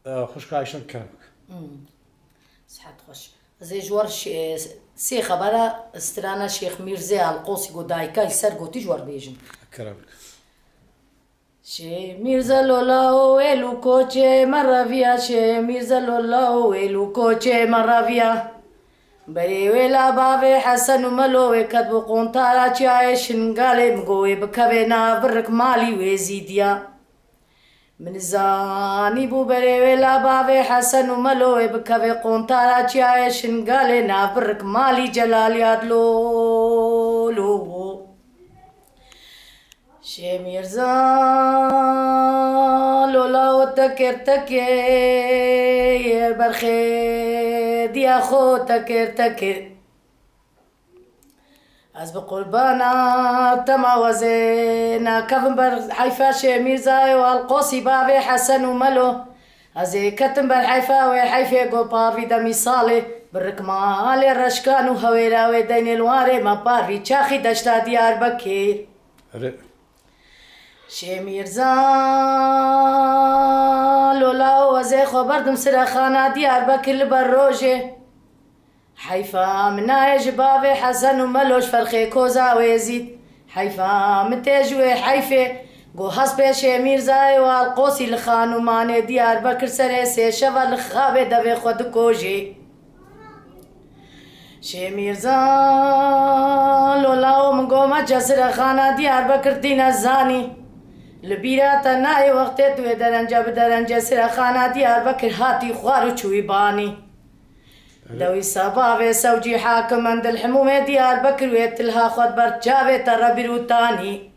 خوش عايشن كربك صحت خوش زي جوار سي خبره استرانا شيخ ميرزا القوسي قدايكا يسر قوتي جوار بيجن كربك شي ميرزا لولا ويلو كوتشي مرة فيا شي ميرزا لولا ويلو كوتشي مرة فيا بري ويلا بابي حسن وملو كتبو قنطارة شايش نقالي مقوي بكبنا برك مالي ويزيديا من زاني بو بري ويلا بابي حسن وملو بكبي قنطارة شايش نقالي نابرك مالي جلال يادلو لو شي ميرزا لولا وتكر تكر برخي دي اخو تكر تكر از بقربانا تما وزينا كفن بر حيفا شي ميرزا والقوسي بابي حسن وملو ازي كتم بر حيفا وحيفا قو بافي دمي صالي بالركمال الرشكان وهويلا ودين الواري ما باري تشاخي دشتا ديار بكير شي ميرزا لولا وزي خبردم سر خانة ديار بكر بروجه حيفا منا جبابي حسن وملوش فرخي كوزا ويزيد حيفا متجوي حيفا قو حسب شي ميرزا والقوسي لخان وماني ديار بكر سر سي شفا لخابي دبي خود كوجي شي ميرزا لولا ومقو مجسر خانة ديار بكر دين الزاني لبيرا تناي وقتت ودرنجا بدرنجا سر خانة ديار بكر هاتي خوارو چوي باني دوي سبابي سوجي حاكم عند الحمومة ديار بكر ويتلها خود برجاوي ترى بروتاني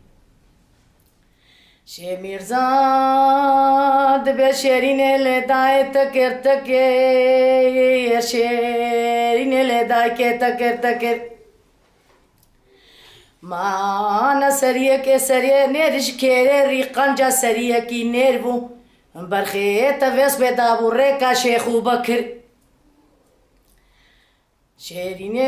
شي ميرزا دبي شيرين لداي تكر تكر شيرين لداي تكر تكر ما أنا سريع كسريع نرش كير ريقان سريع كي نربو برخي تفيس بدابو ريكا شيخ بكر شيريني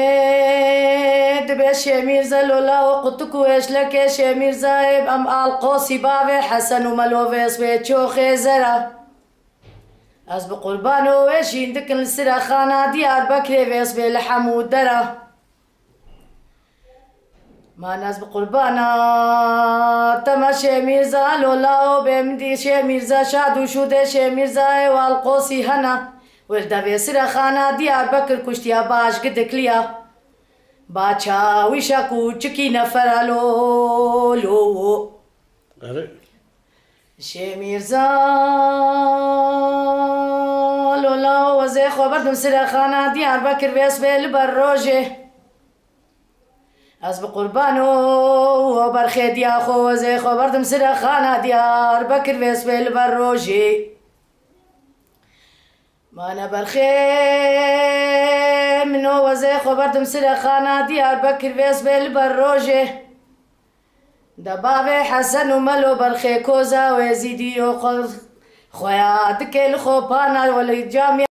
دبي شي ميرزا لولا وقتكو ايش لك شي ميرزا ام القوسي بابي حسن وملو فيس بيتشو خيزرا از بقربانو ويش يندك السرا خانة ديار بكر فيس بالحمود درا ما ناس بقربانا تما شي ميرزا لولا وبمدي شي ميرزا شادو شود شي ميرزا والقوسي هنا ولدا بيسر خانة ديار بكر كشتيا باش قدك ليا باچا ويشاكو چكي نفر لو شي ميرزا لولا وزي خبردم سر خانة ديار بكر بيس بالبروجه از بقربانو وبرخي ديا خو زي خبردم سر خانة ديار بكر بيس بالبروجه ما أنا برخي منو وزي خبردم سر خانة ديار بكر بيس بالبروجه دبابي حسن وملو برخي كوزا ويزيدي خويا دكي الخوبانا ولا جامع